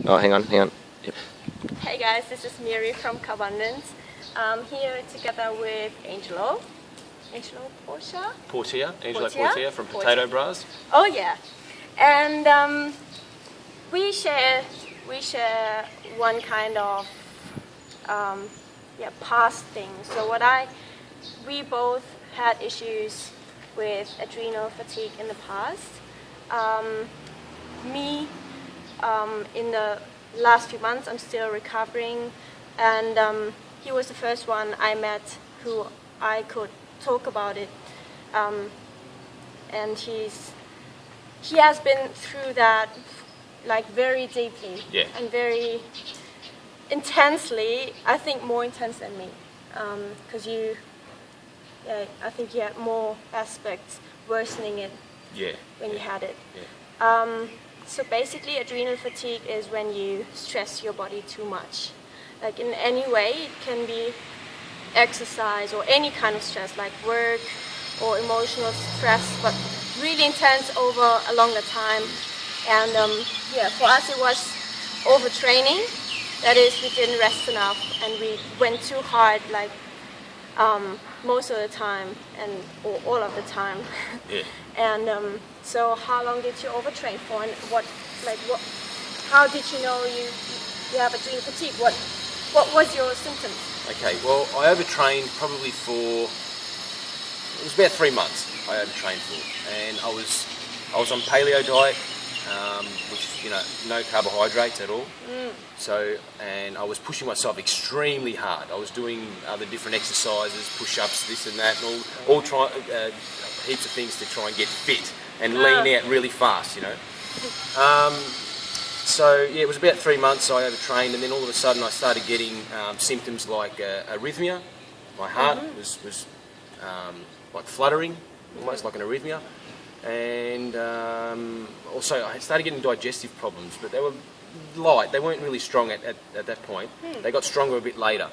Oh, hang on. Yep. Hey guys, this is Miri from Carbundance. I'm here together with Angelo Portia? Angelo Portia from PotatoBrahs. Oh yeah, and we share one kind of past thing. So we both had issues with adrenal fatigue in the past. In the last few months, I'm still recovering, and he was the first one I met who I could talk about it, and he has been through that like very deeply and very intensely. I think more intense than me, because I think you had more aspects worsening it when you had it. So basically, adrenal fatigue is when you stress your body too much. Like in any way, it can be exercise or any kind of stress, like work or emotional stress, but really intense over a longer time. And for us it was overtraining. That is, we didn't rest enough and we went too hard, like most of the time or all of the time. And so how long did you overtrain for, and how did you know you have adrenal fatigue? What was your symptoms? Okay, well, I overtrained probably it was about 3 months I overtrained for, and I was on paleo diet, which, no carbohydrates at all. So, and I was pushing myself extremely hard. I was doing other different exercises, push-ups, this and that, and all heaps of things to try and get fit and lean out really fast, So it was about 3 months I overtrained, and then all of a sudden I started getting symptoms like arrhythmia. My heart was like fluttering, almost like an arrhythmia, and also I started getting digestive problems, but they were light. They weren't really strong at that point. They got stronger a bit later.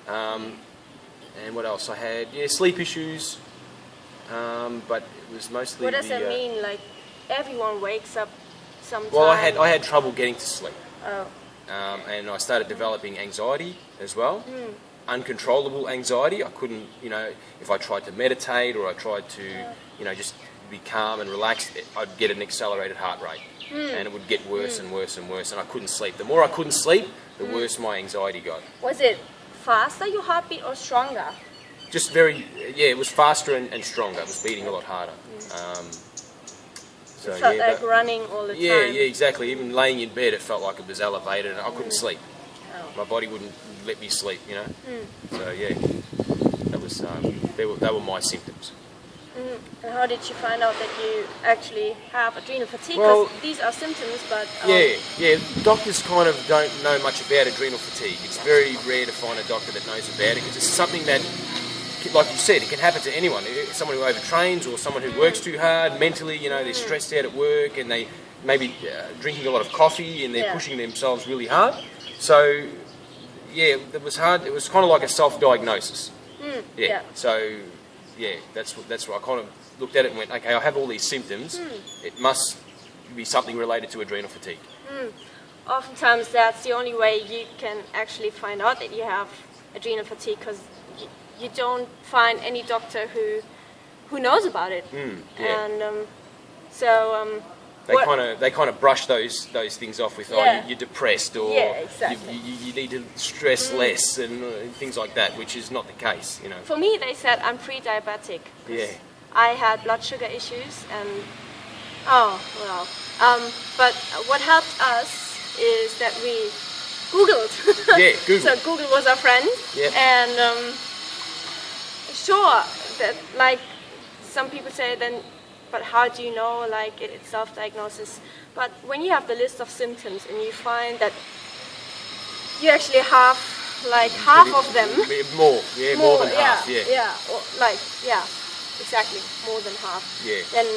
And what else? I had sleep issues, but it was mostly. What does that mean? Like everyone wakes up sometime. Well, I had trouble getting to sleep. And I started developing anxiety as well. Uncontrollable anxiety. I couldn't, if I tried to meditate or I tried to, just be calm and relaxed, I'd get an accelerated heart rate. And it would get worse and worse and worse, and I couldn't sleep. The more I couldn't sleep, the worse my anxiety got. Was it faster, your heartbeat, or stronger? Just it was faster and stronger. It was beating a lot harder. So it felt like running all the time? Yeah, exactly. Even laying in bed, it felt like it was elevated, and I couldn't sleep. My body wouldn't let me sleep, So that was they were my symptoms. And how did you find out that you actually have adrenal fatigue? Because these are symptoms, but... Doctors kind of don't know much about adrenal fatigue. It's very rare to find a doctor that knows about it, because it's something that, like you said, it can happen to anyone. Someone who overtrains or someone who works too hard mentally, they're stressed out at work and they maybe drinking a lot of coffee and they're pushing themselves really hard. So, it was hard. It was kind of like a self-diagnosis. So... that's what I kind of looked at it and went, okay, I have all these symptoms. It must be something related to adrenal fatigue. Oftentimes that's the only way you can actually find out that you have adrenal fatigue, because you don't find any doctor who knows about it. And they kind of brush those things off with, you're depressed, or you need to stress less and things like that, which is not the case, For me, they said I'm pre-diabetic. I had blood sugar issues, and but what helped us is that we Googled. Google. So Google was our friend, and sure, that like some people say then. But how do you know, like, it's self-diagnosis? But when you have the list of symptoms and you find that you actually have, like, half of them... More than half, exactly, more than half. Then,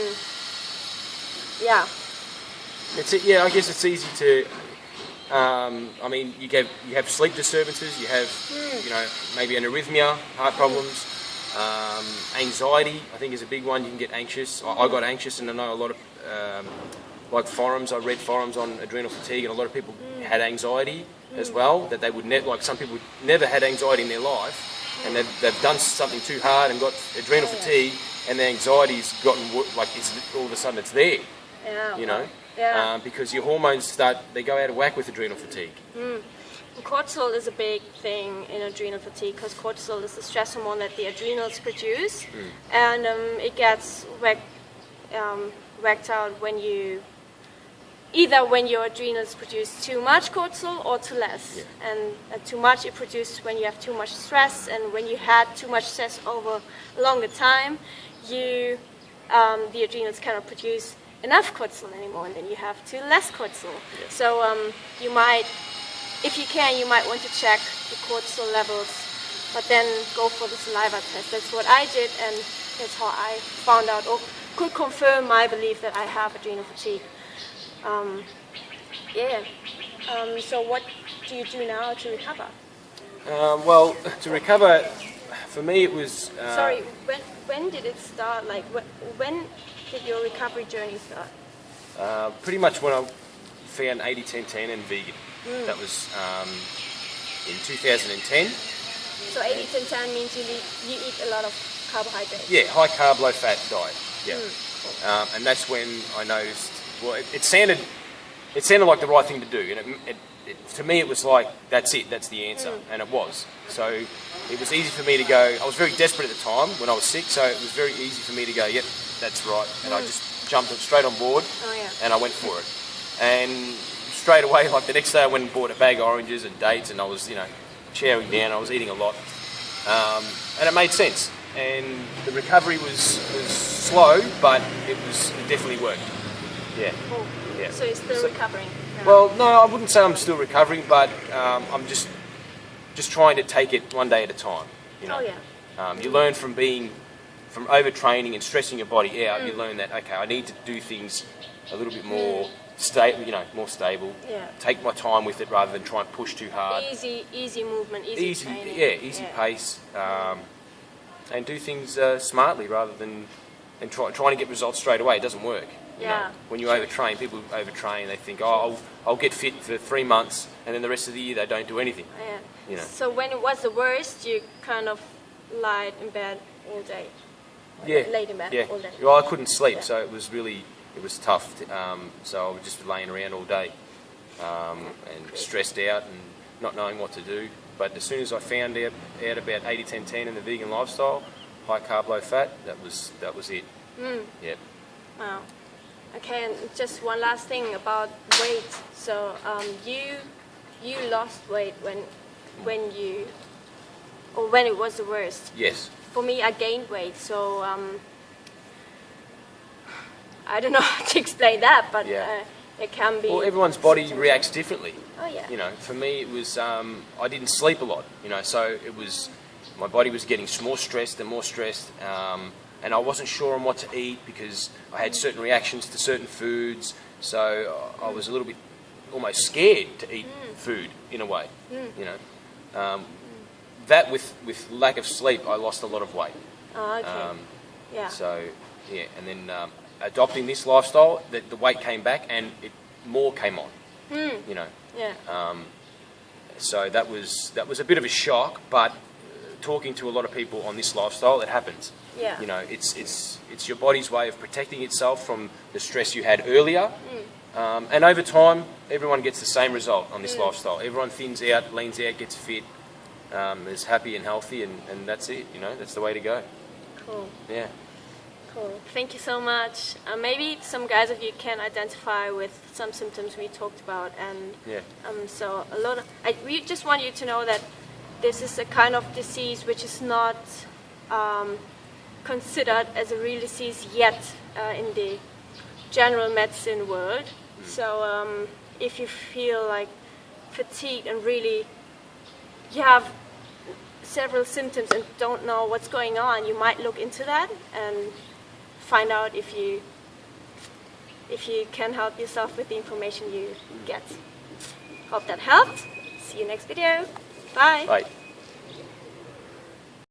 I guess it's easy to... I mean, you have sleep disturbances, you have, maybe an arrhythmia, heart problems. Anxiety, I think, is a big one. You can get anxious. I got anxious, and I know a lot of like forums. I read forums on adrenal fatigue, and a lot of people had anxiety as well. That they would like some people never had anxiety in their life, and they've done something too hard and got adrenal fatigue, and their anxiety's gotten like all of a sudden it's there. Yeah. You know. Yeah. Because your hormones they go out of whack with adrenal fatigue. Cortisol is a big thing in adrenal fatigue because cortisol is the stress hormone that the adrenals produce, and it gets whacked out when you either when your adrenals produce too much cortisol or too less. Yeah. And too much it produces when you have too much stress, and when you had too much stress over a longer time, the adrenals cannot produce enough cortisol anymore, and then you have too less cortisol. Yeah. So you might, if you can, you might want to check the cortisol levels, but then go for the saliva test. That's what I did, and that's how I found out or could confirm my belief that I have adrenal fatigue. So what do you do now to recover? Well, to recover, for me it was... Sorry, when did it start? Like, when did your recovery journey start? Pretty much when I found 80-10-10 and vegan. That was in 2010. So 80-10-10 means you eat a lot of carbohydrates? Yeah, high carb, low fat diet. Yeah. And that's when I noticed, well, it sounded like the right thing to do. And to me it was like, that's it, that's the answer. And it was. So it was easy for me to go, I was very desperate at the time when I was sick, so it was very easy for me to go, yep, that's right. And I just jumped straight on board, and I went for it. And straight away, like the next day I went and bought a bag of oranges and dates, and I was, chowing down, I was eating a lot. And it made sense. And the recovery was slow, but it definitely worked. Yeah. Cool. Yeah. So you're still recovering? Now. Well, no, I wouldn't say I'm still recovering, but I'm just trying to take it one day at a time. Oh yeah. You learn from overtraining and stressing your body out. You learn that I need to do things a little bit more stable. More stable. Yeah. Take my time with it rather than try and push too hard. Easy movement, easy training. Yeah, easy pace, and do things smartly rather than trying to get results straight away. It doesn't work. When you overtrain, people overtrain. They think, I'll get fit for 3 months, and then the rest of the year they don't do anything. Yeah. So when it was the worst, you kind of lied in bed all day. Yeah. Laid in bed all day. Well, I couldn't sleep, so it was tough. So I was just laying around all day, and stressed out and not knowing what to do. But as soon as I found out about 80-10-10 and the vegan lifestyle, high carb, low fat, that was it. Yep. Wow. Okay, and just one last thing about weight. So you lost weight when it was the worst. Yes. For me, I gained weight. So I don't know how to explain that, but it can be. Well, everyone's body reacts differently. Oh yeah. For me, it was I didn't sleep a lot. So it was my body was getting more stressed and more stressed. And I wasn't sure on what to eat because I had certain reactions to certain foods, so I was a little bit almost scared to eat food in a way. That with lack of sleep, I lost a lot of weight. Oh, okay. So and then adopting this lifestyle, the weight came back and more came on. So that was a bit of a shock, but talking to a lot of people on this lifestyle, it happens. Yeah. It's your body's way of protecting itself from the stress you had earlier. And over time, everyone gets the same result on this lifestyle. Everyone thins out, leans out, gets fit, is happy and healthy, and that's it. That's the way to go. Cool. Yeah. Cool. Thank you so much. Maybe some guys of you can identify with some symptoms we talked about, and so we just want you to know that this is a kind of disease which is not considered as a real disease yet in the general medicine world. So if you feel like fatigued and really you have several symptoms and don't know what's going on, you might look into that and find out if you can help yourself with the information you get. Hope that helped. See you next video. Bye. Bye.